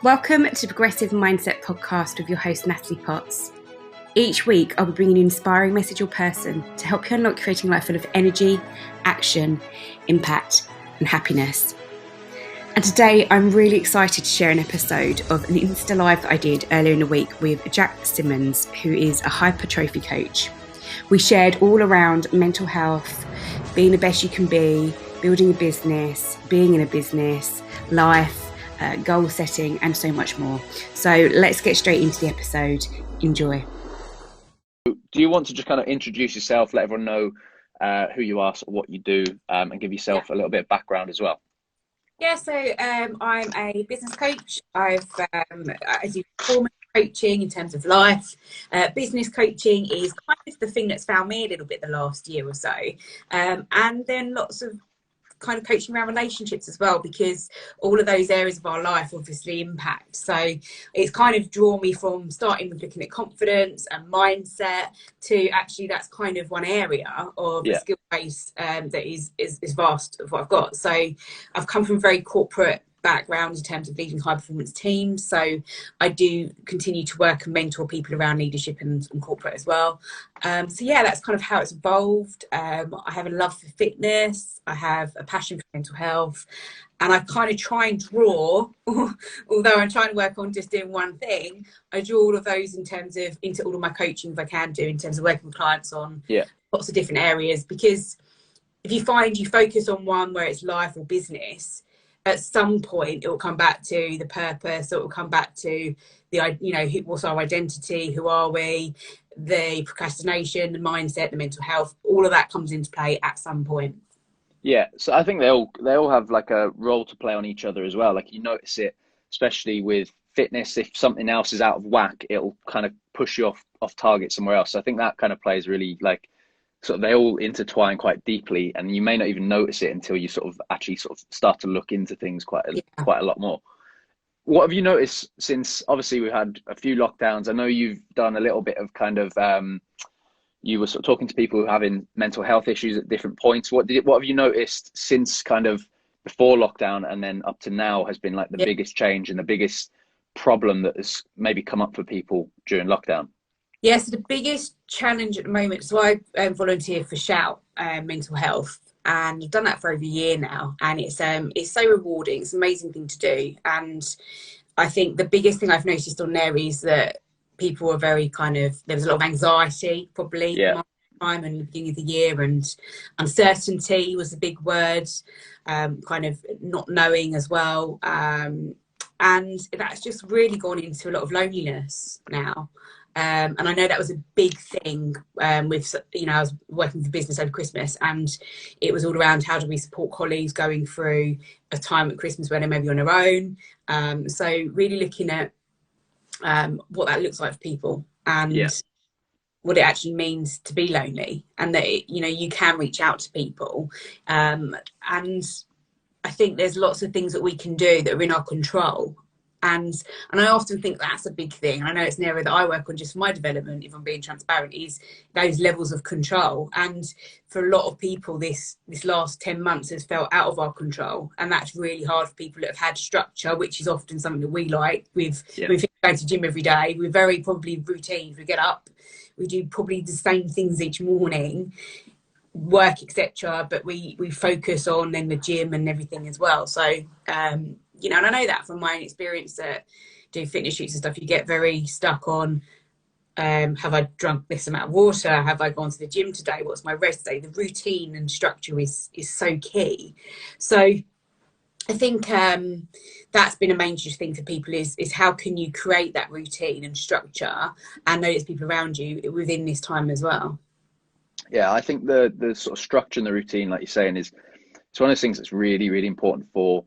Welcome to the Progressive Mindset Podcast with your host, Natalie Potts. Each week, I'll be bringing an inspiring message or person to help you unlock creating a life full of energy, action, impact, and happiness. And today, I'm really excited to share an episode of an Insta Live that I did earlier in the week with Jack Simmons, who is a hypertrophy coach. We shared all around mental health, being the best you can be, building a business, being in a business, life, goal setting, and so much more. So let's get straight into the episode. Enjoy. Do you want to just kind of introduce yourself, let everyone know who you are, sort of what you do, and give yourself a little bit of background as well? Yeah, so I'm a business coach. I do performance coaching in terms of life. Business coaching is kind of the thing that's found me a little bit the last year or so. And then lots of kind of coaching around relationships as well, because all of those areas of our life obviously impact. So it's kind of drawn me from starting with looking at confidence and mindset to actually that's kind of one area of a skill base that is vast of what I've got. So I've come from a very corporate background in terms of leading high performance teams, so I do continue to work and mentor people around leadership and corporate as well. So yeah, that's kind of how it's evolved. I have a love for fitness, I have a passion for mental health, and I kind of try and draw, although I'm trying to work on just doing one thing, I draw all of those into all of my coaching if I can do, in terms of working with clients on lots of different areas. Because if you find you focus on one where it's life or business, at some point it will come back to the purpose, or it will come back to the, what's our identity, who are we, the procrastination, the mindset, the mental health, all of that comes into play at some point. Yeah, so I think they all have like a role to play on each other as well. Like you notice it, especially with fitness, if something else is out of whack, it'll kind of push you off target somewhere else. So I think that kind of plays really like, sort of they all intertwine quite deeply, and you may not even notice it until you sort of start to look into things quite a lot more. What have you noticed since, obviously we've had a few lockdowns? I know you've done a little bit of kind of you were sort of talking to people who are having mental health issues at different points. What have you noticed since kind of before lockdown and then up to now has been like the biggest change and the biggest problem that has maybe come up for people during lockdown? Yeah, so the biggest challenge at the moment, so I volunteer for Shout Mental Health, and I've done that for over a year now, and it's so rewarding. It's an amazing thing to do, and I think the biggest thing I've noticed on there is that people are very there was a lot of anxiety probably at my time and the beginning of the year, and uncertainty was a big word, kind of not knowing as well, and that's just really gone into a lot of loneliness now. And I know that was a big thing with, I was working for business over Christmas, and it was all around how do we support colleagues going through a time at Christmas where they may be on their own. So really looking at what that looks like for people, and what it actually means to be lonely, and that, you can reach out to people. And I think there's lots of things that we can do that are in our control. And I often think that's a big thing. I know it's an area that I work on just for my development, if I'm being transparent, is those levels of control. And for a lot of people, this last 10 months has felt out of our control. And that's really hard for people that have had structure, which is often something that we like. We've going to the gym every day. We're very probably routine. We get up, we do probably the same things each morning, work, etc. But we focus on then the gym and everything as well. So and I know that from my own experience that do fitness shoots and stuff, you get very stuck on have I drunk this amount of water, have I gone to the gym today, what's my rest day. The routine and structure is so key. So I think that's been a major thing for people is how can you create that routine and structure and notice people around you within this time as well. Yeah, I think the sort of structure and the routine, like you're saying, it's one of those things that's really, really important for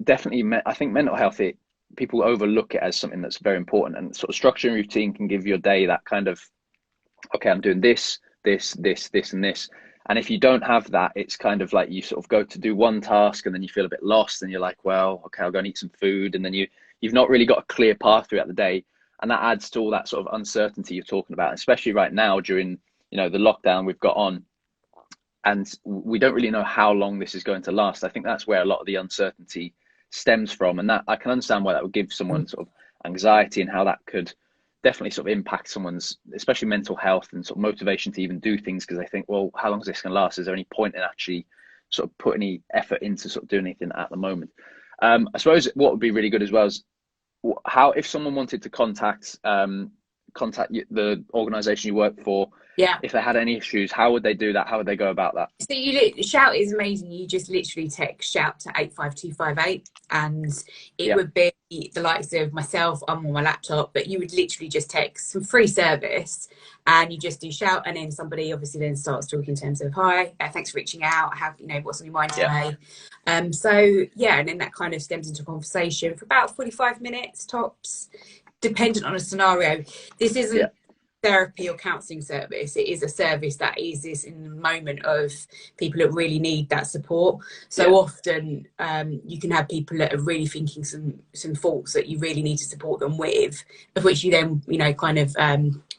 definitely. I think mental health, people overlook it as something that's very important, and sort of structure and routine can give your day that kind of, okay, I'm doing this, and this. And if you don't have that, it's kind of like you sort of go to do one task and then you feel a bit lost and you're like, well, okay, I'll go and eat some food. And then you've not really got a clear path throughout the day. And that adds to all that sort of uncertainty you're talking about, especially right now during, the lockdown we've got on. And we don't really know how long this is going to last. I think that's where a lot of the uncertainty stems from. And that I can understand why that would give someone sort of anxiety, and how that could definitely sort of impact someone's, especially mental health and sort of motivation to even do things, because they think, well, how long is this going to last? Is there any point in actually sort of put any effort into sort of doing anything at the moment? I suppose what would be really good as well is how, if someone wanted to contact the organization you work for, Yeah. if they had any issues, how would they do that? How would they go about that? So shout is amazing. You just literally text shout to 85258, and it would be the likes of myself. I'm on my laptop, but you would literally just text some free service, and you just do shout, and then somebody obviously then starts talking in terms of, hi, thanks for reaching out. How, what's on your mind today? So yeah, and then that kind of stems into a conversation for about 45 minutes tops, dependent on a scenario. This isn't therapy or counselling service. It is a service that is in the moment of people that really need that support. So often you can have people that are really thinking some thoughts that you really need to support them with, of which you then kind of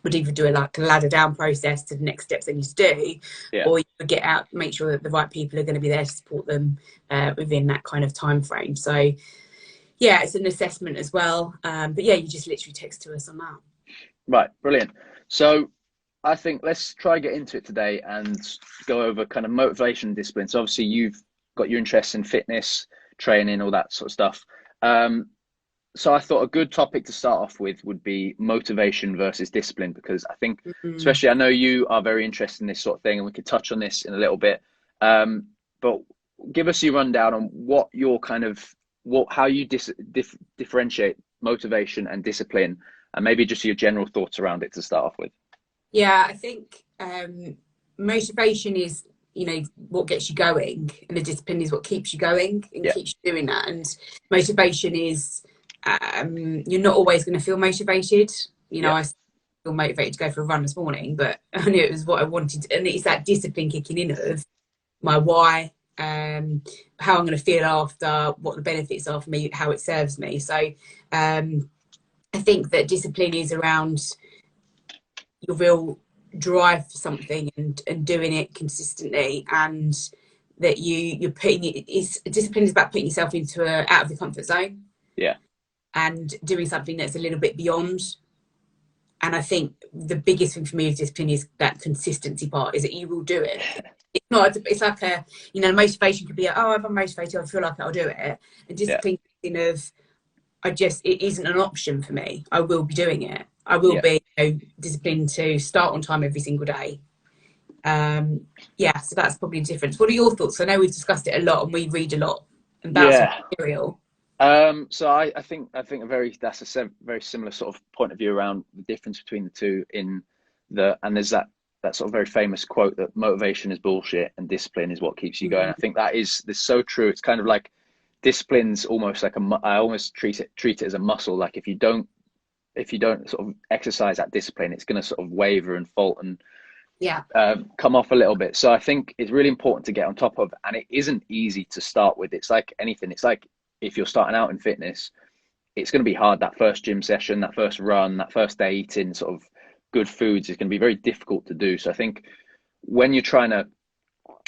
would either do a ladder down process to the next steps they need to do, or you would get out, make sure that the right people are going to be there to support them within that kind of time frame. So yeah, it's an assessment as well, but yeah, you just literally text to us on that. Right, brilliant. So I think let's try get into it today and go over kind of motivation and discipline. So obviously you've got your interest in fitness, training, all that sort of stuff. So I thought a good topic to start off with would be motivation versus discipline, because I think, especially I know you are very interested in this sort of thing, and we could touch on this in a little bit. But give us your rundown on what your kind of, how you differentiate motivation and discipline, and maybe just your general thoughts around it to start off with. Yeah, I think motivation is, what gets you going, and the discipline is what keeps you going and keeps you doing that. And motivation is, you're not always going to feel motivated. I feel motivated to go for a run this morning, but I knew it was what I wanted. And it's that discipline kicking in of my why, how I'm going to feel after, what the benefits are for me, how it serves me. So I think that discipline is around your real drive for something and doing it consistently, and that you're putting discipline is about putting yourself into out of the comfort zone, and doing something that's a little bit beyond. And I think the biggest thing for me with discipline is that consistency part, is that you will do it. It's not, it's like motivation could be if I'm motivated, I feel like I'll do it. And discipline of, it isn't an option for me. I will be doing it. I will be disciplined to start on time every single day. So that's probably a difference. What are your thoughts? I know we've discussed it a lot and we read a lot about material. So I think that's a very similar sort of point of view around the difference between the two, and there's that sort of very famous quote that motivation is bullshit and discipline is what keeps you going. I think that's so true. It's kind of like discipline's almost like I almost treat it as a muscle. Like if you don't sort of exercise that discipline, it's going to sort of waver and fault and come off a little bit. So I think it's really important to get on top of, and it isn't easy to start with. It's like anything. It's like if you're starting out in fitness, it's going to be hard. That first gym session, that first run, that first day eating sort of good foods is going to be very difficult to do. So I think when you're trying to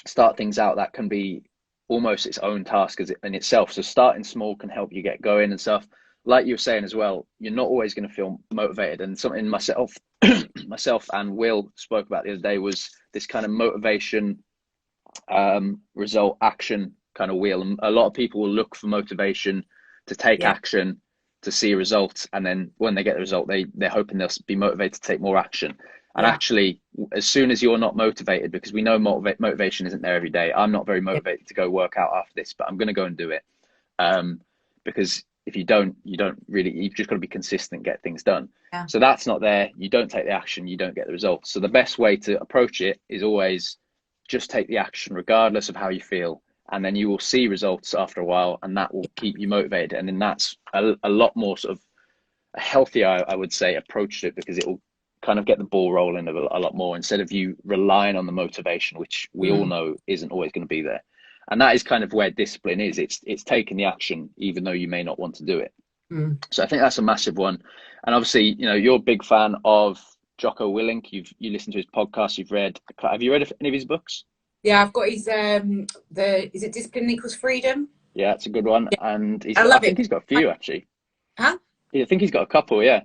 start things out, that can be almost its own task in itself. So starting small can help you get going and stuff. Like you were saying as well, you're not always going to feel motivated. And something myself and Will spoke about the other day was this kind of motivation, result, action kind of wheel. And a lot of people will look for motivation to take action, to see results, and then when they get the result, they're hoping they'll be motivated to take more action. And actually, as soon as you're not motivated, because we know motivation isn't there every day. I'm not very motivated to go work out after this, but I'm going to go and do it. Because if you don't really, you've just got to be consistent and get things done. So that's not there. You don't take the action, you don't get the results. So the best way to approach it is always just take the action regardless of how you feel. And then you will see results after a while, and that will keep you motivated. And then that's a lot more sort of a healthier, I would say, approach to it, because it will kind of get the ball rolling a lot more, instead of you relying on the motivation, which we all know isn't always going to be there. And that is kind of where discipline is. It's taking the action, even though you may not want to do it. So I think that's a massive one. And obviously, you're a big fan of Jocko Willink. You listened to his podcast, have you read any of his books? Yeah, I've got his is it Discipline Equals Freedom? Yeah, it's a good one. And I I love think it. he's got a few actually. Huh? Yeah, I think he's got a couple. Yeah.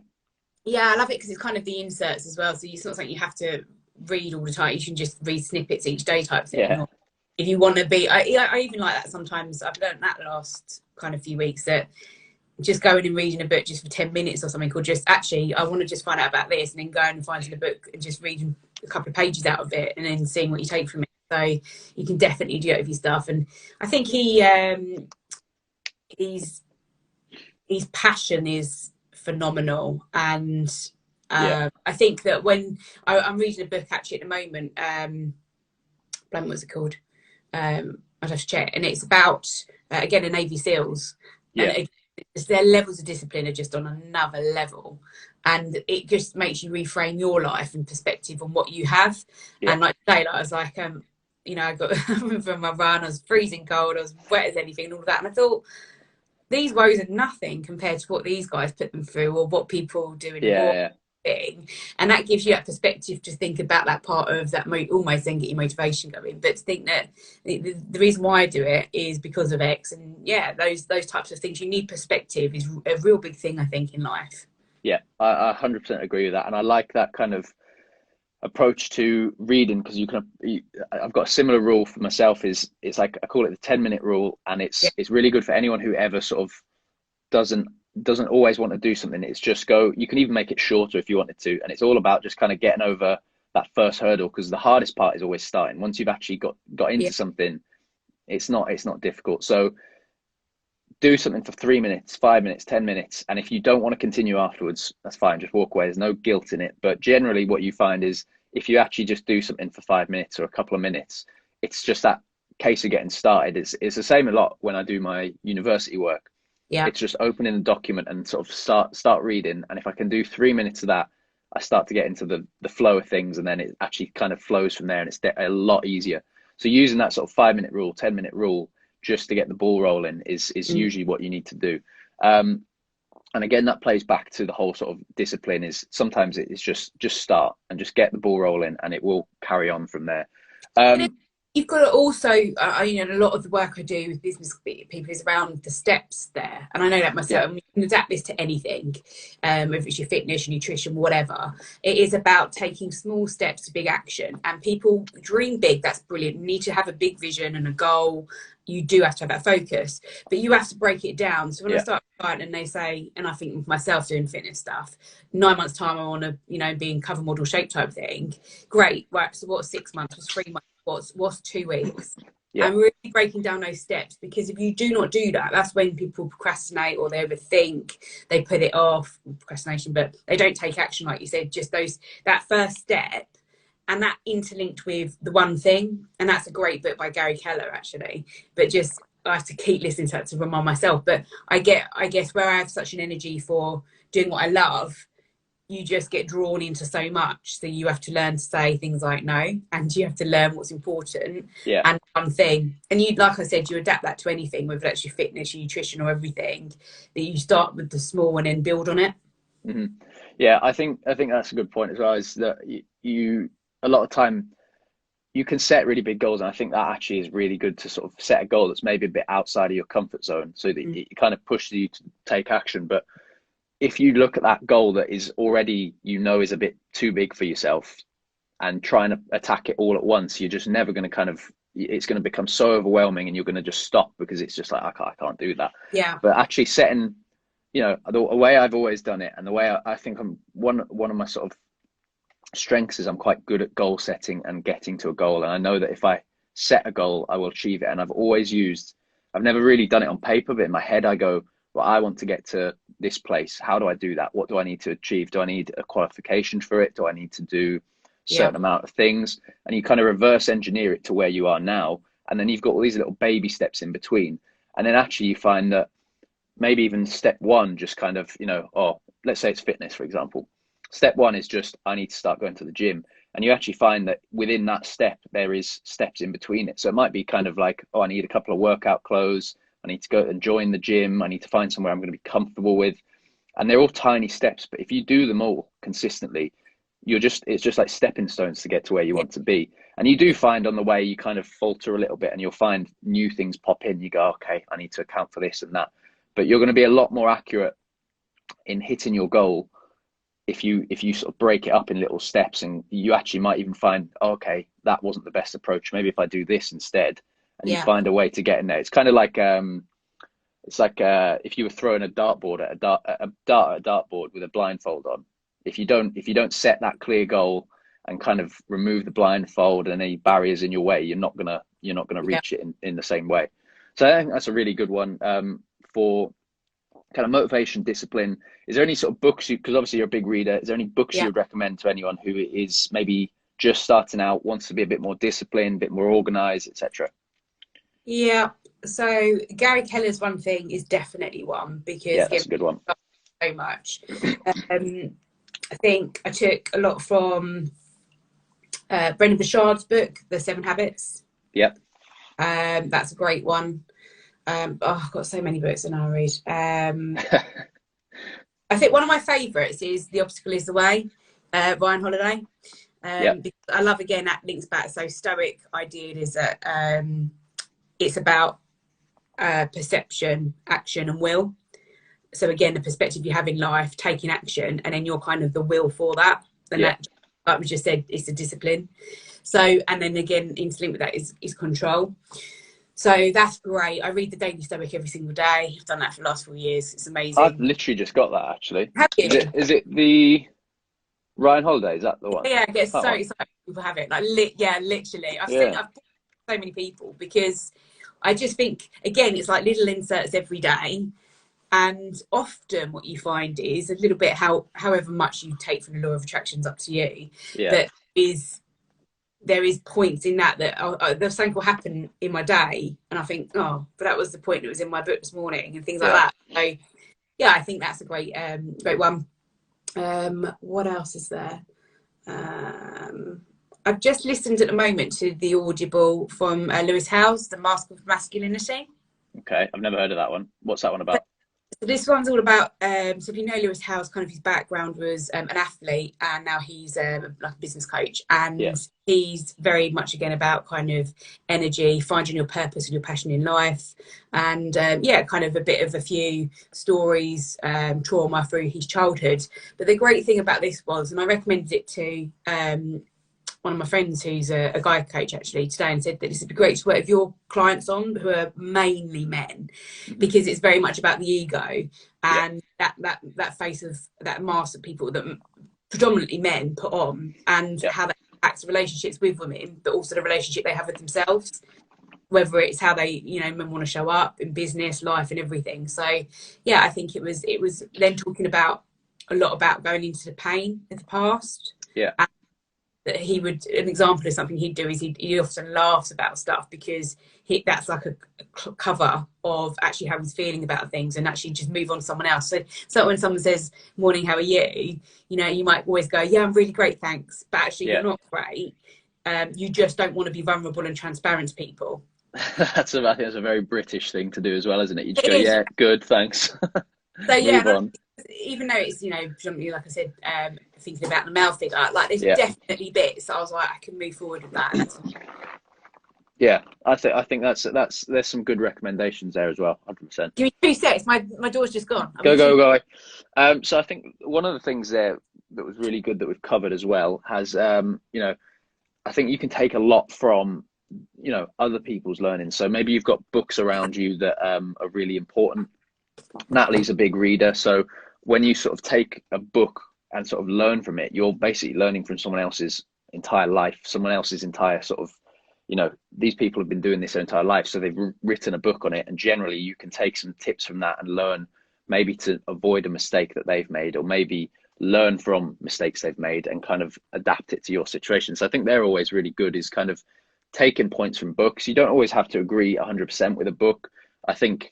Yeah, I love it because it's kind of the inserts as well. So it's not something you have to read all the time. You can just read snippets each day type thing. Yeah. Or if you want to be, I even like that sometimes. I've learned that last kind of few weeks that just going and reading a book just for 10 minutes or something, or just actually, I want to just find out about this and then going and finding a book and just reading a couple of pages out of it and then seeing what you take from it. So you can definitely do it with your stuff. And I think he's his passion is phenomenal. And Yeah. I think that when I'm reading a book actually at the moment, what's it called? I'd have to check. And it's about, again, the Navy SEALs. And Yeah. their levels of discipline are just on another level. And it just makes you reframe your life and perspective on what you have. Yeah. And like today, like, I was like, I got from my run, I was freezing cold, I was wet as anything, and all of that. And I thought, these woes are nothing compared to what these guys put them through or what people do in war Yeah. thing. And that gives you that perspective to think about that part of that, almost then get your motivation going. But to think that the reason why I do it is because of X, and yeah, those types of things. You need perspective is a real big thing, I think, in life. Yeah. I 100% agree with that, and I like that kind of approach to reading because I've got a similar rule for myself. Is it's like I call it the 10-minute rule, and Yeah, it's really good for anyone who ever sort of doesn't doesn't always want to do something. It's just go. You can even make it shorter if you wanted to, and it's all about just kind of getting over that first hurdle, because the hardest part is always starting. Once you've actually got yeah, into something, it's not difficult. So do something for 3 minutes, 5 minutes, 10 minutes, and if you don't want to continue afterwards, that's fine. Just walk away. There's no guilt in it. But generally, what you find is if you actually just do something for 5 minutes or a couple of minutes, it's just that case of getting started. It's the same a lot when I do my university work. yeah, It's just opening the document and sort of start reading. And if I can do 3 minutes of that, I start to get into the flow of things, and then it actually kind of flows from there, and it's a lot easier. So using that sort of 5 minute rule, 10 minute rule, just to get the ball rolling is mm, usually what you need to do. Um, and again, that plays back to the whole sort of discipline. Is sometimes it's just start and just get the ball rolling, and it will carry on from there. Um, you've got to also, a lot of the work I do with business people is around the steps there. And I know that yeah, myself, and you can adapt this to anything, if it's your fitness, your nutrition, whatever. It is about taking small steps to big action. And people dream big, that's brilliant. You need to have a big vision and a goal. You do have to have that focus, but you have to break it down. So when I yeah, start a client and they say, and I think with myself doing fitness stuff, 9 months time I want to, be in cover model shape type thing. Great, right? So what's 6 months? What's 3 months? What's 2 weeks? yeah, And really breaking down those steps, because if you do not do that, that's when people procrastinate or they overthink, they put it off, procrastination, but they don't take action, like you said. Just that first step, and that interlinked with the one thing. And that's a great book by Gary Keller, actually. But just I have to keep listening to that to remind myself. But I guess where I have such an energy for doing what I love, you just get drawn into so much. So you have to learn to say things like no, and you have to learn what's important yeah. and one thing. And you, like I said, you adapt that to anything, whether that's your fitness, your nutrition, or everything. That you start with the small and then build on it. Hmm. Yeah, I think that's a good point as well. Is that you a lot of time you can set really big goals, and I think that actually is really good to sort of set a goal that's maybe a bit outside of your comfort zone, so that Mm. it kind of pushes you to take action. But if you look at that goal that is already is a bit too big for yourself, and trying to attack it all at once, you're just never going to it's going to become so overwhelming, and you're going to just stop because it's just like I can't do that. Yeah, But actually setting, the way I've always done it, and the way I think I'm one of my sort of strengths is I'm quite good at goal setting and getting to a goal. And I know that if I set a goal, I will achieve it. And I've never really done it on paper, but in my head, I go, well, I want to get to this place. How do I do that? What do I need to achieve? Do I need a qualification for it? Do I need to do a yeah, certain amount of things? And you kind of reverse engineer it to where you are now. And then you've got all these little baby steps in between. And then actually you find that maybe even step one, just kind of, let's say it's fitness, for example. Step one is just, I need to start going to the gym. And you actually find that within that step, there is steps in between it. So it might be kind of like, oh, I need a couple of workout clothes. I need to go and join the gym. I need to find somewhere I'm going to be comfortable with. And they're all tiny steps. But if you do them all consistently, it's just like stepping stones to get to where you want to be. And you do find on the way you kind of falter a little bit, and you'll find new things pop in. You go, okay, I need to account for this and that. But you're going to be a lot more accurate in hitting your goal if you sort of break it up in little steps, and you actually might even find, oh, okay, that wasn't the best approach. Maybe if I do this instead, and you find a way to get in there. It's kind of like if you were throwing a dartboard at a dartboard with a blindfold on. If you don't set that clear goal and kind of remove the blindfold and any barriers in your way, you're not gonna reach it in the same way. So I think that's a really good one for kind of motivation, discipline. Is there any sort of books because obviously you're a big reader, is there any books you would recommend to anyone who is maybe just starting out, wants to be a bit more disciplined, a bit more organized, etc.? Yeah. So Gary Keller's One Thing is definitely one, because that's a good one. So much. I think I took a lot from Brendan Burchard's book, The 7 Habits. Yep. That's a great one. I've got so many books and I read. I think one of my favourites is The Obstacle is the Way, Ryan Holiday. Because I love, again, that links back. So Stoic idea is that it's about perception, action and will. So again, the perspective you have in life, taking action, and then you're kind of the will for that. And that, like we just said, it's a discipline. So, and then again, interlinked with that is control. So that's great. I read the Daily Stoic every single day. I've done that for the last 4 years. It's amazing. I've literally just got that, actually. Have you? Is it the Ryan Holiday? Is that the one? Yeah, I get so excited people have it. Like, literally. I've bought so many people, because I just think, again, it's like little inserts every day. And often what you find is a little bit however much you take from the law of attraction's up to you. That there is points in that there's something will happen in my day, and I think, oh, but that was the point that was in my book this morning, and things like that. So yeah, I think that's a great one. What else is there? I've just listened at the moment to the Audible from Lewis Howes, The Mask of Masculinity. Okay, I've never heard of that one. What's that one about? So this one's all about, so if you know Lewis Howes, kind of his background was an athlete, and now he's like a business coach, and he's very much again about kind of energy, finding your purpose and your passion in life, and kind of a bit of a few stories, trauma through his childhood. But the great thing about this was, and I recommended it to one of my friends who's a guy coach actually today, and said that this would be great to work with your clients on, who are mainly men, because it's very much about the ego and that face of that mask that people, that predominantly men, put on, and how that impacts relationships with women, but also the relationship they have with themselves, whether it's how they, men want to show up in business, life and everything. So yeah, I think it was then talking about a lot about going into the pain of the past. And that he would, an example of something he'd do is he often laughs about stuff, because that's like a cover of actually how he's feeling about things, and actually just move on to someone else. So when someone says, morning, how are you? You might always go, yeah, I'm really great, thanks. But actually you're not great. You just don't want to be vulnerable and transparent to people. I think that's a very British thing to do as well, isn't it? You just go, yeah, good, thanks. So move on. Even though it's, predominantly, like I said, thinking about the male figure, like there's definitely bits I was like, I can move forward with that. Yeah, I think there's some good recommendations there as well. 100%. Give me 2 seconds. My door's just gone. Go. So I think one of the things there that was really good that we've covered as well has, I think you can take a lot from, other people's learning. So maybe you've got books around you that are really important. Natalie's a big reader, so when you sort of take a book and sort of learn from it, you're basically learning from someone else's entire life, someone else's entire sort of, these people have been doing this their entire life, so they've written a book on it, and generally you can take some tips from that and learn maybe to avoid a mistake that they've made, or maybe learn from mistakes they've made and kind of adapt it to your situation. So I think they're always really good, is kind of taking points from books. You don't always have to agree 100% with a book. I think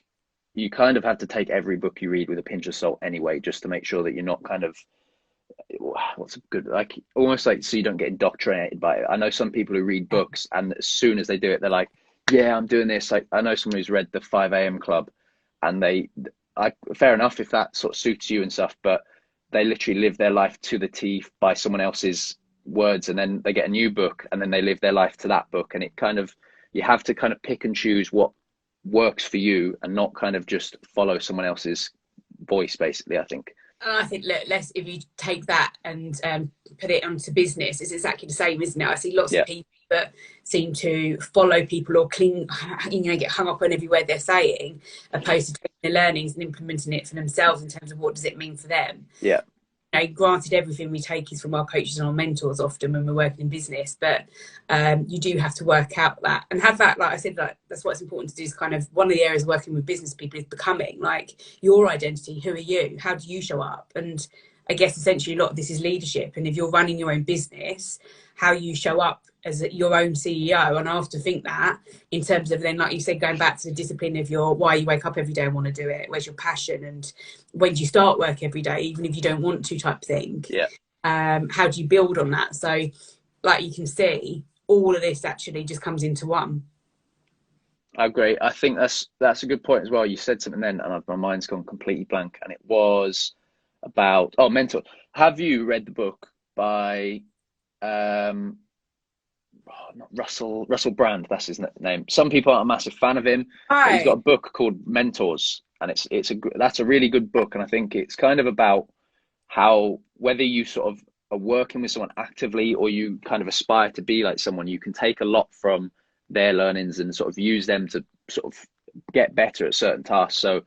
you kind of have to take every book you read with a pinch of salt anyway, just to make sure that you're not kind of, what's a good, like, almost like, so you don't get indoctrinated by it. I know some people who read books, and as soon as they do it, they're like, yeah, I'm doing this. Like, I know someone who's read the 5 a.m. Club, and fair enough if that sort of suits you and stuff, but they literally live their life to the T by someone else's words, and then they get a new book and then they live their life to that book. And it kind of, you have to kind of pick and choose what works for you and not kind of just follow someone else's voice, basically, I think. And I think, look, if you take that and put it onto business, it's exactly the same, isn't it? I see lots of people that seem to follow people or get hung up on every word they're saying, opposed to taking the learnings and implementing it for themselves in terms of what does it mean for them. Yeah. Granted, everything we take is from our coaches and our mentors often when we're working in business, but you do have to work out that and have that, like I said, like that's what's important to do, is kind of one of the areas of working with business people is becoming like your identity. Who are you? How do you show up? And I guess essentially a lot of this is leadership. And if you're running your own business, how you show up as your own CEO. And I have to think that in terms of then, like you said, going back to the discipline of your why you wake up every day and want to do it, where's your passion, and when do you start work every day, even if you don't want to, type thing. Yeah. How do you build on that? So like you can see, all of this actually just comes into one. I agree. I think that's a good point as well. You said something then and my mind's gone completely blank, and it was about mentor. Have you read the book by not Russell Brand, that's his name. Some people aren't a massive fan of him. But he's got a book called Mentors, and that's a really good book. And I think it's kind of about how, whether you sort of are working with someone actively or you kind of aspire to be like someone, you can take a lot from their learnings and sort of use them to sort of get better at certain tasks. So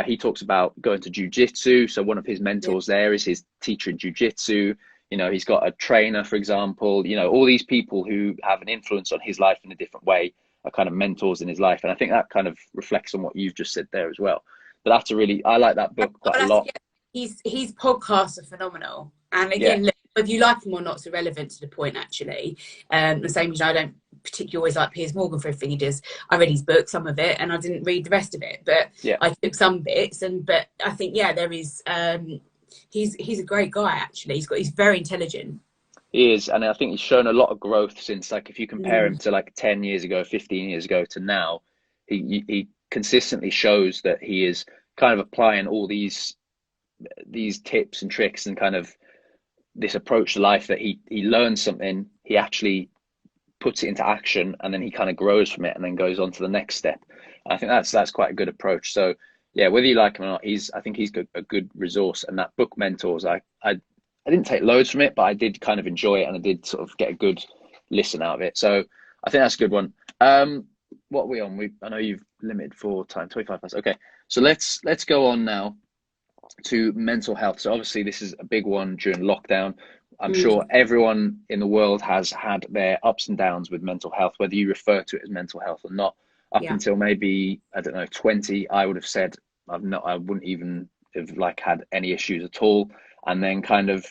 he talks about going to jiu-jitsu. So one of his mentors there is his teacher in jiu-jitsu. You know, he's got a trainer, for example. You know, all these people who have an influence on his life in a different way are kind of mentors in his life. And I think that kind of reflects on what you've just said there as well. But I like that book quite a lot. His podcasts are phenomenal. And again, look, whether you like him or not is irrelevant to the point, actually. The same as I don't particularly always like Piers Morgan for everything he does. I read his book, some of it, and I didn't read the rest of it. But I took some bits. But I think, there is... he's a great guy, actually. He's very intelligent. He is, and I think he's shown a lot of growth since, like, if you compare him to like 10 years ago, 15 years ago to now, he consistently shows that he is kind of applying all these tips and tricks and kind of this approach to life, that he learns something, he actually puts it into action, and then he kind of grows from it and then goes on to the next step. And I think that's quite a good approach. So yeah, whether you like him or not, I think he's a good resource. And that book Mentors, I didn't take loads from it, but I did kind of enjoy it, and I did sort of get a good listen out of it. So I think that's a good one. What are we on? I know you've limited for time, 25 past. Okay, so let's go on now to mental health. So obviously this is a big one during lockdown. I'm sure everyone in the world has had their ups and downs with mental health, whether you refer to it as mental health or not. Up until maybe, I don't know, 20, I would have said I wouldn't even have like had any issues at all. And then kind of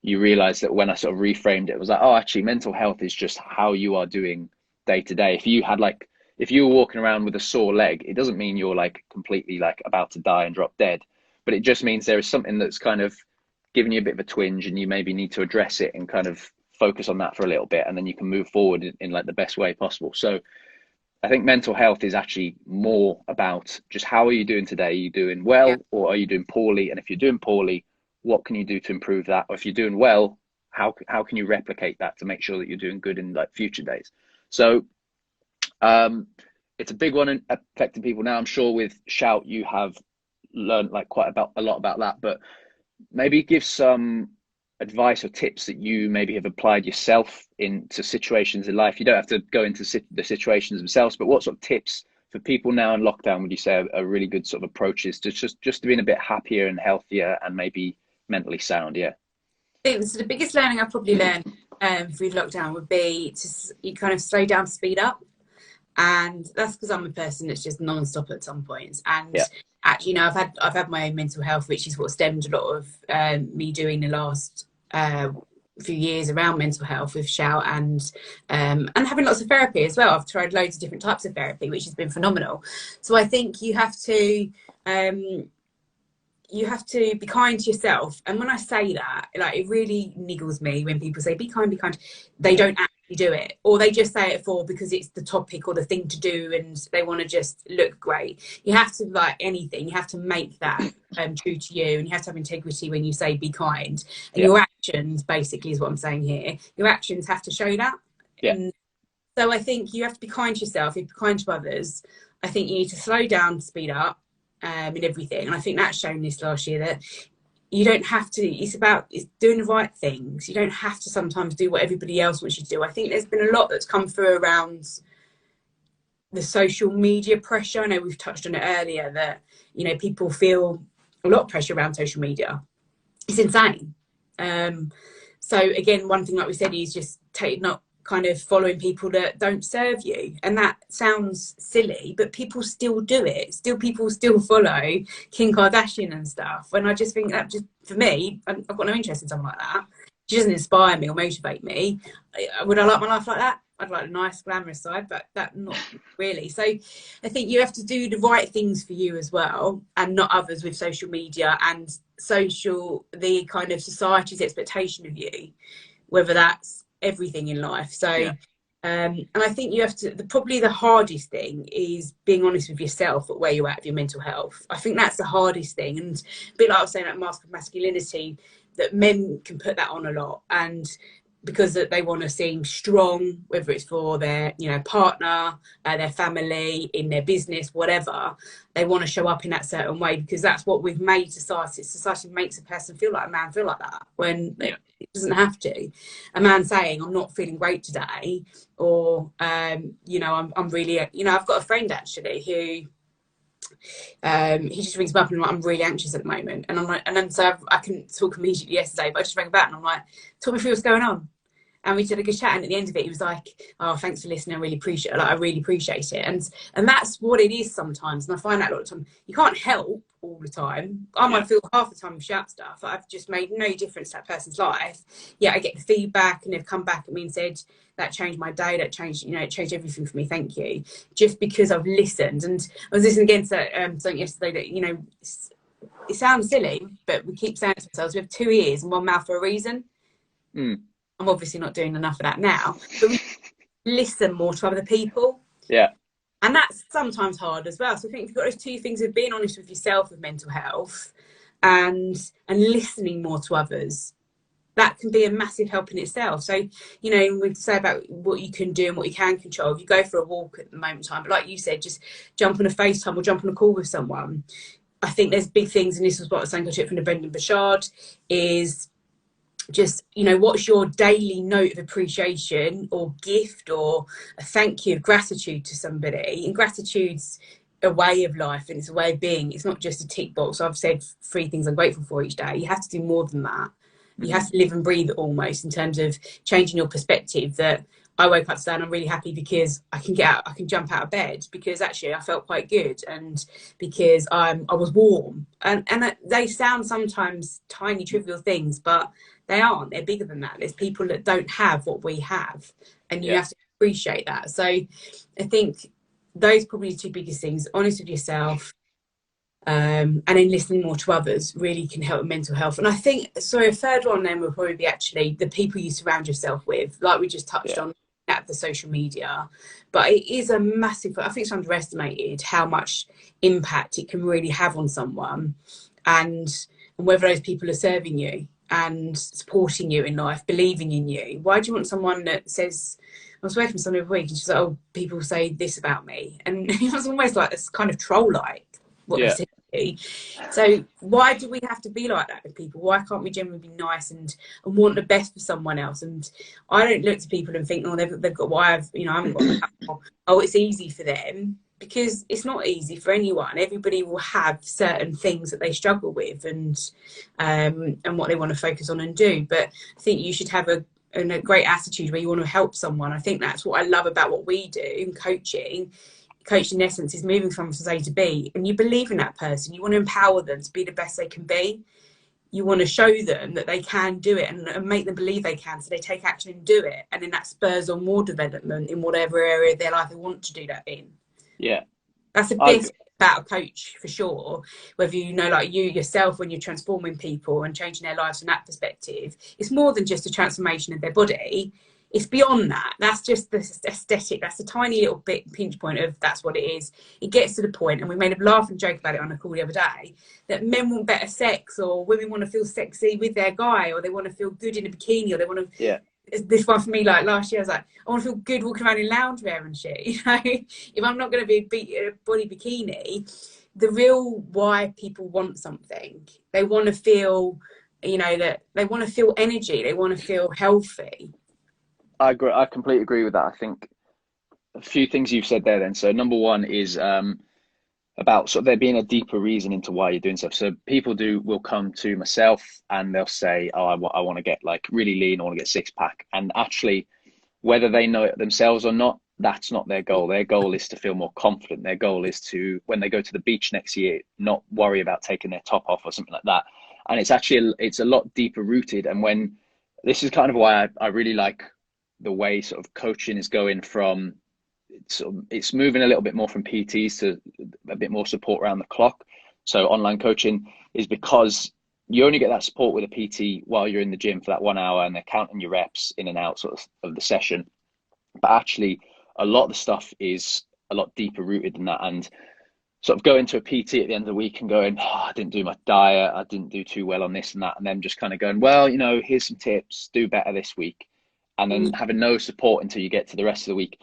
you realize that when I sort of reframed it, it was like, oh, actually mental health is just how you are doing day to day. If you were walking around with a sore leg, it doesn't mean you're like completely like about to die and drop dead, but it just means there is something that's kind of giving you a bit of a twinge, and you maybe need to address it and kind of focus on that for a little bit, and then you can move forward in like the best way possible. So I think mental health is actually more about just how are you doing today? Are you doing well or are you doing poorly? And if you're doing poorly, what can you do to improve that? Or if you're doing well, how can you replicate that to make sure that you're doing good in like future days? So it's a big one affecting people now. I'm sure with Shout you have learned like a lot about that, but maybe give some advice or tips that you maybe have applied yourself into situations in life. You don't have to go into the situations themselves, but what sort of tips for people now in lockdown would you say are really good sort of approaches to just being a bit happier and healthier and maybe mentally sound? I think so. The biggest learning I probably learned through lockdown would be you kind of slow down, speed up. And that's because I'm a person that's just non-stop at some points. And actually, I've had my own mental health, which is what stemmed a lot of me doing the last few years around mental health with Shout and having lots of therapy as well. I've tried loads of different types of therapy, which has been phenomenal. So I think you have to be kind to yourself. And when I say that, like, it really niggles me when people say be kind. They don't actually do it, or they just say it for because it's the topic or the thing to do and they want to just look great. You have to, like anything, you have to make that true to you, and you have to have integrity when you say be kind, and Yeah. your actions basically is what I'm saying here. Your actions have to show that. Yeah. And so I think you have to be kind to yourself, you have to be kind to others. I think you need to slow down, speed up in everything, and I think that's shown this last year, that you don't have to, it's doing the right things. You don't have to sometimes do what everybody else wants you to do. I think there's been a lot that's come through around the social media pressure. I know we've touched on it earlier, that, you know, people feel a lot of pressure around social media. It's insane. So again, one thing, like we said, is just not kind of following people that don't serve you. And that sounds silly, but people still do it. People still follow Kim Kardashian and stuff. And I just think that, just for me, I've got no interest in someone like that. She doesn't inspire me or motivate me. Would I like my life like that? I'd like a nice glamorous side, but that not really. So I think you have to do the right things for you as well, and not others with social media and the kind of society's expectation of you, whether that's everything in life. So Yeah. and I think you have to, probably the hardest thing is being honest with yourself at where you're at with your mental health. I think that's the hardest thing. And a bit like I was saying, that mask of masculinity, that men can put that on a lot, and because they want to seem strong, whether it's for their, you know, partner, their family, in their business, whatever, they want to show up in that certain way, because that's what we've made society. Society makes a person feel like a man feel like that, when it doesn't have to. A man saying, I'm not feeling great today, or you know, I'm really, you know, I've got a friend actually who he just rings me up and I'm really anxious at the moment, and I'm like, and then so I couldn't talk immediately yesterday, but I just rang back and I'm like, talk me through what's going on. And we did a good chat, and at the end of it, he was like, "Oh, thanks for listening. I really appreciate it. Like, I really appreciate it." And that's what it is sometimes. And I find that a lot of time, you can't help all the time. I might feel half the time with shout stuff, I've just made no difference to that person's life. Yeah, I get the feedback, and they've come back at me and said that changed my day. That changed, you know, it changed everything for me. Thank you, just because I've listened. And I was listening again to something yesterday that, you know, it sounds silly, but we keep saying to ourselves, we have two ears and one mouth for a reason. I'm obviously not doing enough of that now, but we listen more to other people. Yeah. And that's sometimes hard as well. So I think if you've got those two things of being honest with yourself with mental health and listening more to others, that can be a massive help in itself. So, you know, we say about what you can do and what you can control. If you go for a walk at the moment in time, but like you said, just jump on a FaceTime or jump on a call with someone. I think there's big things, and this was what I was saying, I took from the Brendan Burchard, is just, you know, what's your daily note of appreciation or gift or a thank you of gratitude to somebody. And gratitude's a way of life, and it's a way of being. It's not just a tick box. I've said 3 things I'm grateful for each day. You have to do more than that. You have to live and breathe it almost, in terms of changing your perspective, that I woke up today and I'm really happy because I can get out, I can jump out of bed, because actually I felt quite good, and because I was warm. And they sound sometimes tiny, trivial things, but they aren't. They're bigger than that. There's people that don't have what we have, and you have to appreciate that. So I think those are probably the 2 biggest things: honest with yourself, and then listening more to others really can help with mental health. And I think, a third one then will probably be actually the people you surround yourself with, like we just touched on at the social media. But it is a massive, I think it's underestimated how much impact it can really have on someone, and whether those people are serving you and supporting you in life, believing in you. Why do you want someone that says, I was working with someone every week and she's like, oh, people say this about me, and it was almost like this kind of troll-like what they said. So why do we have to be like that with people? Why can't we generally be nice and want the best for someone else? And I don't look to people and think, oh, they've got what I've, you know, I haven't got that. Oh, it's easy for them, because it's not easy for anyone. Everybody will have certain things that they struggle with, and what they want to focus on and do. But I think you should have a great attitude where you want to help someone. I think that's what I love about what we do in coaching. Coaching, in essence, is moving from A to B, and you believe in that person. You want to empower them to be the best they can be. You want to show them that they can do it, and make them believe they can, so they take action and do it, and then that spurs on more development in whatever area of their life they want to do that in. Yeah, that's a big about a coach for sure. Whether you know, like you yourself, when you're transforming people and changing their lives from that perspective, it's more than just a transformation of their body. it's beyond that. That's just the aesthetic. That's a tiny little bit pinch point of that's what it is. It gets to the point, and we made a laugh and joke about it on a call the other day, that men want better sex, or women want to feel sexy with their guy, or they want to feel good in a bikini, or they want to. Yeah. This one for me, like last year, I was like, I want to feel good walking around in loungewear and shit. You know, if I'm not going to be a body bikini, the real why people want something, they want to feel, you know, that they want to feel energy, they want to feel healthy. I agree. I completely agree with that. I think a few things you've said there then. So number one is about sort of there being a deeper reason into why you're doing stuff. So people will come to myself and they'll say, oh, I want to get like really lean, I want to get 6-pack. And actually, whether they know it themselves or not, that's not their goal. Their goal is to feel more confident. Their goal is to, when they go to the beach next year, not worry about taking their top off or something like that. And it's actually, it's a lot deeper rooted. And when, this is kind of why I really like the way sort of coaching is going from, it's moving a little bit more from PTs to a bit more support around the clock. So online coaching is because you only get that support with a PT while you're in the gym for that 1 hour, and they're counting your reps in and out sort of the session. But actually, a lot of the stuff is a lot deeper rooted than that. And sort of going to a PT at the end of the week and going, oh, I didn't do my diet, I didn't do too well on this and that, and then just kind of going, well, you know, here's some tips, do better this week, and then having no support until you get to the rest of the week.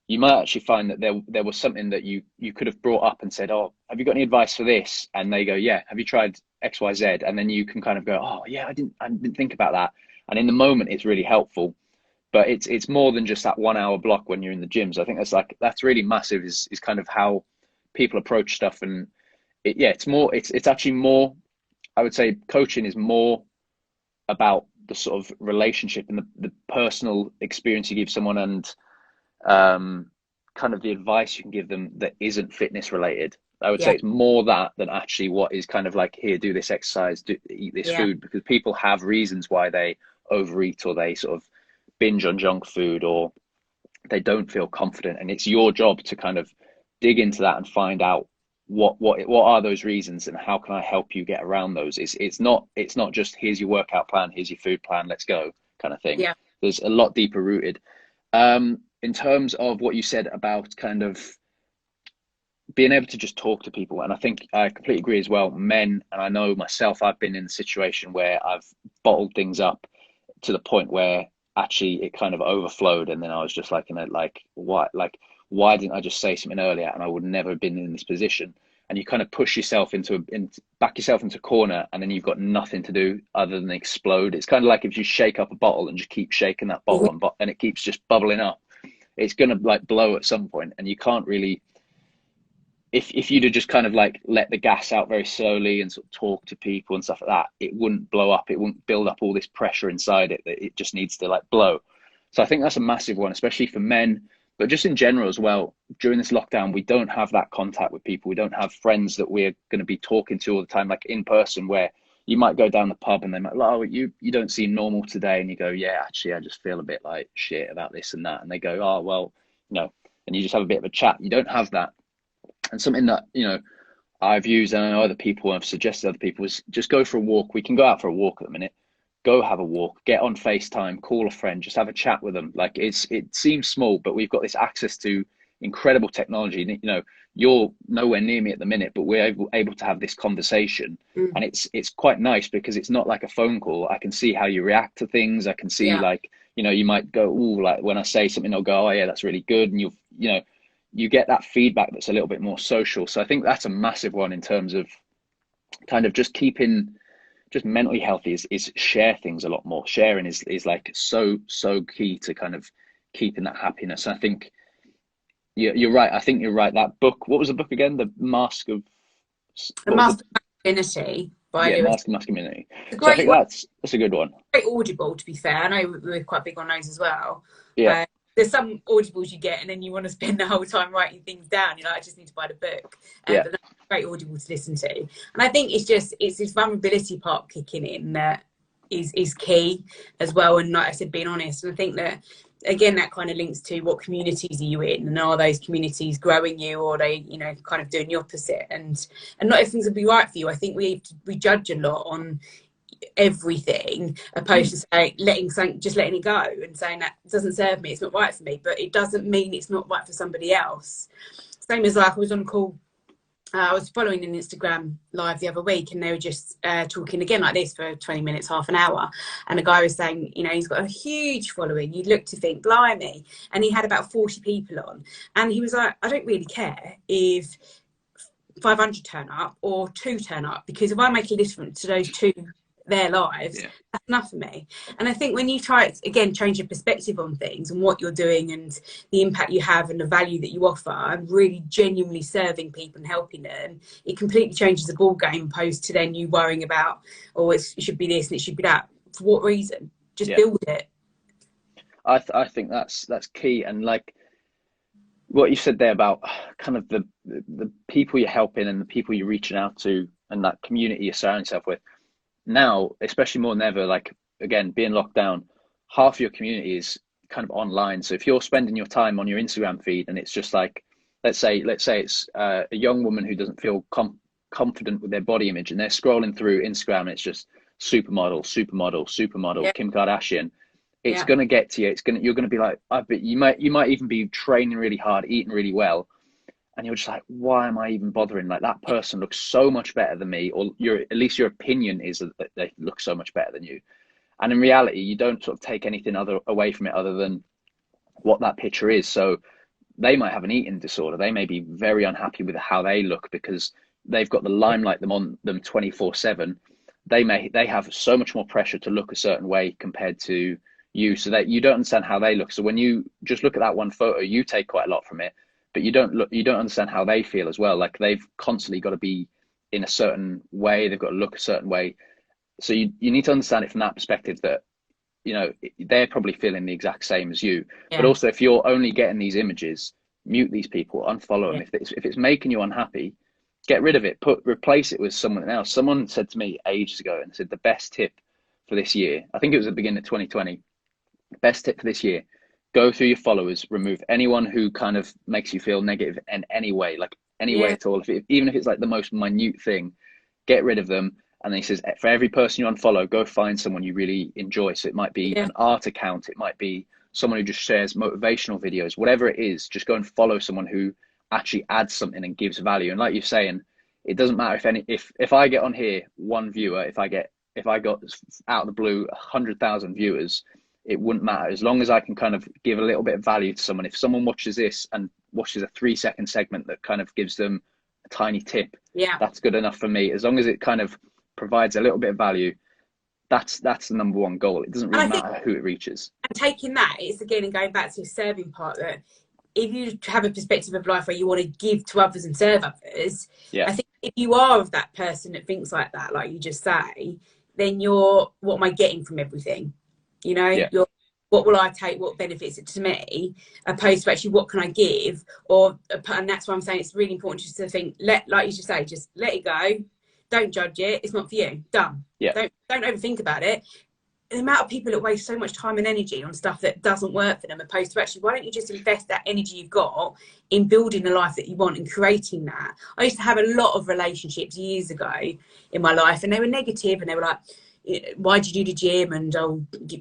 You might actually find that there was something that you could have brought up and said, oh, have you got any advice for this? And they go, yeah, have you tried XYZ? And then you can kind of go, oh yeah, I didn't think about that. And in the moment, it's really helpful. But it's more than just that 1 hour block when you're in the gyms. I think that's really massive, is kind of how people approach stuff. And it's actually more, I would say coaching is more about the sort of relationship and the personal experience you give someone, and kind of the advice you can give them that isn't fitness related. I would say it's more that than actually what is kind of like, here, do this exercise, eat this food, because people have reasons why they overeat, or they sort of binge on junk food, or they don't feel confident. And it's your job to kind of dig into that and find out what are those reasons, and how can I help you get around those. It's not just, here's your workout plan, here's your food plan, let's go kind of thing. There's a lot deeper rooted. In terms of what you said about kind of being able to just talk to people, and I think I completely agree as well. Men, and I know myself, I've been in a situation where I've bottled things up to the point where actually it kind of overflowed, and then I was just like, why didn't I just say something earlier, and I would never have been in this position. And you kind of push yourself back yourself into a corner, and then you've got nothing to do other than explode. It's kind of like if you shake up a bottle and just keep shaking that bottle and it keeps just bubbling up, it's going to like blow at some point. And you can't really, if you'd have just kind of like let the gas out very slowly and sort of talk to people and stuff like that, it wouldn't blow up. It wouldn't build up all this pressure inside it that it just needs to like blow. So I think that's a massive one, especially for men, but just in general as well. During this lockdown, we don't have that contact with people. We don't have friends that we're going to be talking to all the time, like in person, where you might go down the pub and they might, oh, you don't seem normal today. And you go, yeah, actually, I just feel a bit like shit about this and that. And they go, oh, well, and you just have a bit of a chat. You don't have that. And something that, I've used, and I know other people have suggested to other people, is just go for a walk. We can go out for a walk at the minute. Go have a walk, get on FaceTime, call a friend, just have a chat with them. Like it seems small, but we've got this access to incredible technology. You're nowhere near me at the minute, but we're able to have this conversation. And it's quite nice because it's not like a phone call. I can see how you react to things. I can see you might go, ooh, like when I say something, I'll go, oh yeah, that's really good. And you get that feedback that's a little bit more social. So I think that's a massive one in terms of kind of just keeping just mentally healthy is share things a lot more. Sharing is like so key to kind of keeping that happiness. I think you're right. I think you're right. That book, what was the book again? The Mask of Masculinity. Mask of Masculinity. So I think that's a good one. Great Audible, to be fair. I know we're quite big on those as well. Yeah. There's some audibles you get and then you want to spend the whole time writing things down. You're like, I just need to buy the book. But that's a great audible to listen to. And I think it's this vulnerability part kicking in that is key as well. And like I said, being honest. And I think that, again, that kind of links to what communities are you in, and are those communities growing you, or are they, kind of doing the opposite? And not everything's will be right for you. I think we judge a lot on everything, opposed to saying just letting it go and saying that doesn't serve me, it's not right for me, but it doesn't mean it's not right for somebody else. Same as like I was on a call, I was following an Instagram live the other week, and they were just talking again like this for 20 minutes, half an hour. And a guy was saying, you know, he's got a huge following. You'd look to think, blimey. And he had about 40 people on. And he was like, I don't really care if 500 turn up or 2 turn up, because if I make a difference to those 2, their lives, that's enough for me. And I think when you try to, again, change your perspective on things and what you're doing and the impact you have and the value that you offer and really genuinely serving people and helping them, it completely changes the ball game, opposed to then you worrying about, oh, it should be this and it should be that. For what reason? Just build it. I think that's key. And like what you said there about kind of the people you're helping and the people you're reaching out to and that community you surround yourself with. Now, especially more than ever, like, again, being locked down, half your community is kind of online. So if you're spending your time on your Instagram feed and it's just like, let's say it's a young woman who doesn't feel confident with their body image, and they're scrolling through Instagram and it's just supermodel, Kim Kardashian, it's going to get to you. You're going to be like, I bet you might even be training really hard, eating really well. And you're just like, why am I even bothering? Like, that person looks so much better than me, or at least your opinion is that they look so much better than you. And in reality, you don't sort of take anything away from it other than what that picture is. So they might have an eating disorder. They may be very unhappy with how they look because they've got the limelight on them 24/7. They have so much more pressure to look a certain way compared to you, so that you don't understand how they look. So when you just look at that one photo, you take quite a lot from it. But you don't understand how they feel as well. Like, they've constantly got to be in a certain way. They've got to look a certain way. So you need to understand it from that perspective, that, you know, they're probably feeling the exact same as you. But also, if you're only getting these images, mute these people, unfollow them. If it's making you unhappy, get rid of it. Replace it with someone else. Someone said to me ages ago and said the best tip for this year, I think it was at the beginning of 2020, best tip for this year: go through your followers, remove anyone who kind of makes you feel negative in any way, like any way at all. Even if it's like the most minute thing, get rid of them. And then he says, for every person you unfollow, go find someone you really enjoy. So it might be an art account. It might be someone who just shares motivational videos, whatever it is. Just go and follow someone who actually adds something and gives value. And like you're saying, it doesn't matter if I get on here 1 viewer, if I got out of the blue 100,000 viewers, it wouldn't matter, as long as I can kind of give a little bit of value to someone. If someone watches this and watches a 3-second segment that kind of gives them a tiny tip, that's good enough for me. As long as it kind of provides a little bit of value, that's the number one goal. It doesn't really matter who it reaches. And taking that, it's again, and going back to the serving part, that if you have a perspective of life where you want to give to others and serve others, I think if you are of that person that thinks like that, like you just say, then you're, what am I getting from everything? You know, what will I take? What benefits it to me? Opposed to actually, what can I give? And that's why I'm saying it's really important just to think, like you just say, just let it go. Don't judge it. It's not for you. Done. Don't overthink about it. The amount of people that waste so much time and energy on stuff that doesn't work for them, opposed to actually, why don't you just invest that energy you've got in building the life that you want and creating that? I used to have a lot of relationships years ago in my life, and they were negative, and they were like, why'd you do the gym, and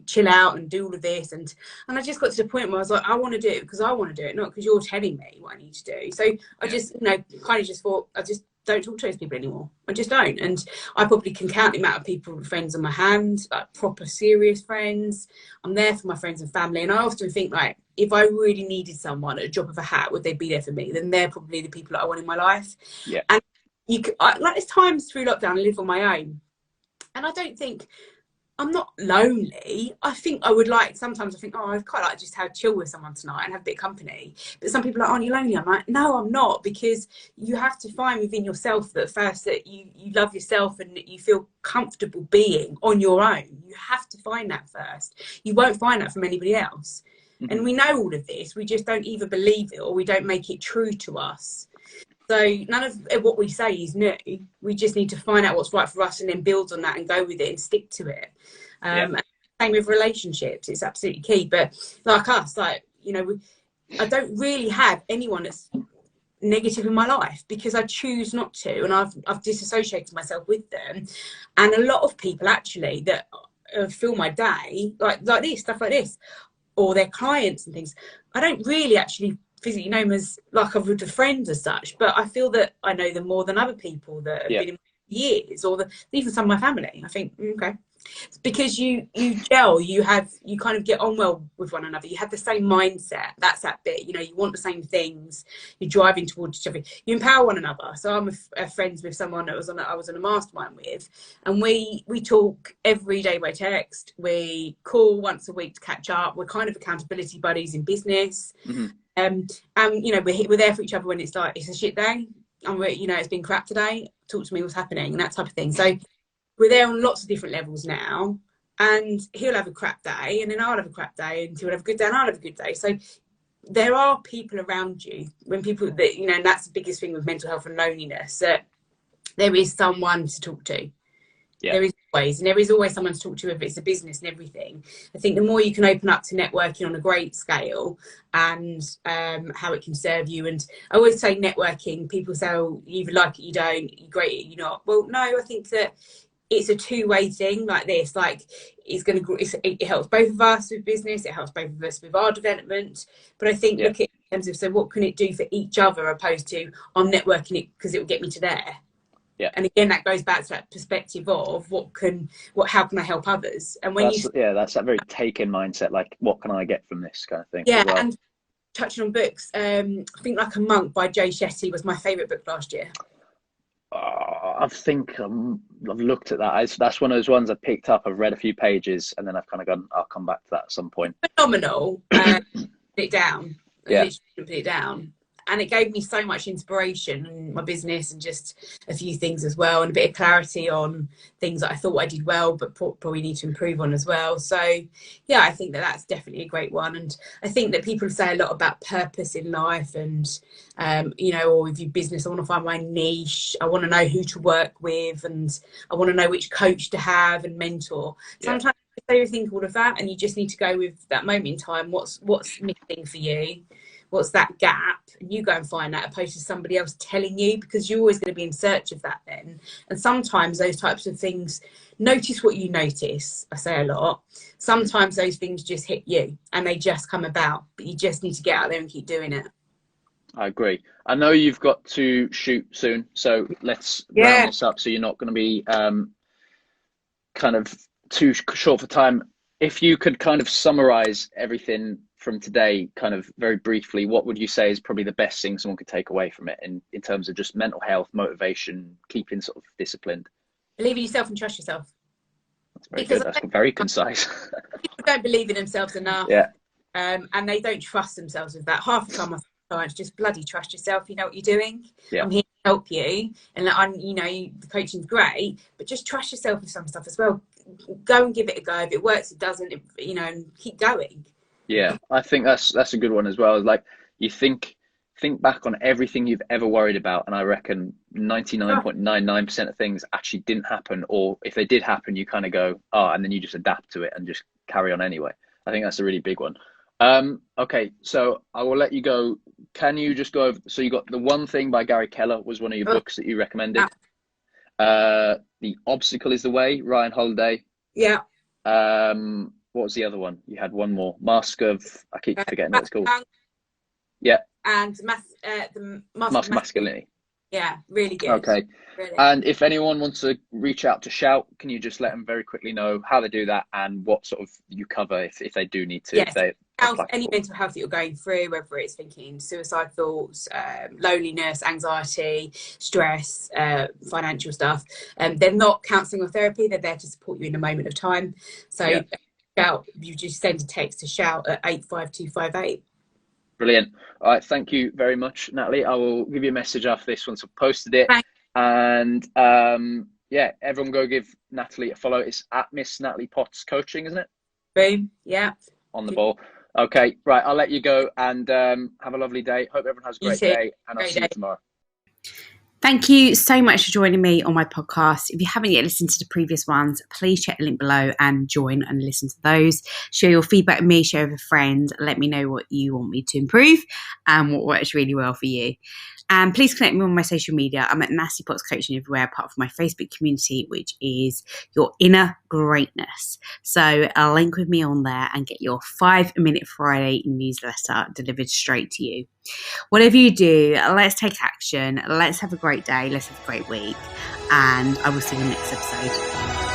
chill out and do all of this, and I just got to the point where I was like, I want to do it because I want to do it, not because you're telling me what I need to do. So I just, you know, kind of just thought, I just don't talk to those people anymore. I just don't. And I probably can count the amount of people, friends on my hand, like proper serious friends. I'm there for my friends and family, and I often think, like, if I really needed someone at a drop of a hat, would they be there for me? Then they're probably the people that I want in my life. And like, there's times through lockdown I live on my own, and I don't think, I'm not lonely. I think I would like, sometimes I think, oh, I'd quite like to just have chill with someone tonight and have a bit of company. But some people are like, aren't you lonely? I'm like, no, I'm not, because you have to find within yourself that first, that you love yourself and that you feel comfortable being on your own. You have to find that first. You won't find that from anybody else. And we know all of this. We just don't either believe it or we don't make it true to us. So none of what we say is new. We just need to find out what's right for us and then build on that and go with it and stick to it. And same with relationships. It's absolutely key. But like us, like, you know, I don't really have anyone that's negative in my life because I choose not to, and I've disassociated myself with them. And a lot of people actually that fill my day like this stuff like this, or their clients and things, I don't really actually physically know them as like I would a friend as such, but I feel that I know them more than other people that have Yeah. been in years, or even some of my family. I think okay, because you gel, you kind of get on well with one another, you have the same mindset. That's that bit, you want the same things, you're driving towards each other, you empower one another. So I'm friends with someone that I was on a mastermind with, and we talk every day by text, we call once a week to catch up, we're kind of accountability buddies in business. Mm-hmm. And we're there for each other when it's like it's a shit day, and it's been crap today, talk to me, what's happening, and that type of thing. So we're there on lots of different levels now, and he'll have a crap day and then I'll have a crap day, and he'll have a good day and I'll have a good day. So there are people around you, when people that, and that's the biggest thing with mental health and loneliness, that there is someone to talk to. Yeah. There is always someone to talk to if it's a business and everything. I think the more you can open up to networking on a great scale, and how it can serve you. And I always say networking, people say, oh, you either like it, you don't, you're great at it, you're not. Well, no, I think that it's a two-way thing like this. Like it helps both of us with business, it helps both of us with our development. But I think look at it in terms of, so what can it do for each other, opposed to I'm networking it because it will get me to there. Yeah. And again, that goes back to that perspective of how can I help others? And when that's that very take-in mindset, like what can I get from this kind of thing? Yeah, well. And touching on books, I think Like a Monk by Jay Shetty was my favourite book last year. I think I've looked at that. That's one of those ones I picked up. I've read a few pages and then I've kind of gone, I'll come back to that at some point. Phenomenal. Put it down. Yeah. Literally put it down. And it gave me so much inspiration in my business, and just a few things as well, and a bit of clarity on things that I thought I did well, but probably need to improve on as well. So, yeah, I think that that's definitely a great one. And I think that people say a lot about purpose in life, and, or with your business, I want to find my niche. I want to know who to work with, and I want to know which coach to have and mentor. Sometimes you overthink all of that, and you just need to go with that moment in time. What's missing for you? What's that gap? And you go and find that, opposed to somebody else telling you, because you're always going to be in search of that then. And sometimes those types of things, notice what you notice. I say a lot. Sometimes those things just hit you and they just come about, but you just need to get out there and keep doing it. I agree. I know you've got to shoot soon, so let's round this up so you're not going to be kind of too short for time. If you could kind of summarize everything from today, kind of very briefly, what would you say is probably the best thing someone could take away from it in terms of just mental health, motivation, keeping sort of disciplined? Believe in yourself and trust yourself. That's very good. That's very concise. People don't believe in themselves enough. Yeah. And they don't trust themselves with that. Half the time I clients, just bloody trust yourself. You know what you're doing. Yeah. I'm here to help you. And the coaching's great, but just trust yourself with some stuff as well. Go and give it a go. If it works, it doesn't, keep going. Yeah, I think that's a good one as well. Like, you think back on everything you've ever worried about, and I reckon 99.99% of things actually didn't happen, or if they did happen, you kind of go, and then you just adapt to it and just carry on anyway. I think that's a really big one. Okay, so I will let you go. Can you just go over, so you got The One Thing by Gary Keller was one of your books that you recommended. The Obstacle is the Way, Ryan Holiday. Yeah. What was the other one? You had one more. Mask of, I keep forgetting what it's called. Yeah. And the Mask of Masculinity. Yeah, really good. Okay. Really. And if anyone wants to reach out to Shout, can you just let them very quickly know how they do that and what sort of you cover if they do need to? Yes. Any mental health that you're going through, whether it's thinking suicide thoughts, loneliness, anxiety, stress, financial stuff. They're not counselling or therapy. They're there to support you in a moment of time. So Shout, you just send a text to Shout at 85258. Brilliant. All right, thank you very much, Natalie. I will give you a message after this once I've posted it. Thanks. And everyone go give Natalie a follow. It's at Miss Natalie Potts Coaching, isn't it? Boom. Yeah. On the ball. Okay, right. I'll let you go and have a lovely day. Hope everyone has a great day, and I'll see you tomorrow. Thank you so much for joining me on my podcast. If you haven't yet listened to the previous ones, please check the link below and join and listen to those. Share your feedback with me, share with a friend. Let me know what you want me to improve and what works really well for you. And please connect me on my social media. I'm at Nasty Pots Coaching everywhere, apart from my Facebook community, which is Your Inner Greatness. So link with me on there and get your 5-Minute Friday newsletter delivered straight to you. Whatever you do, let's take action. Let's have a great day. Let's have a great week. And I will see you in the next episode.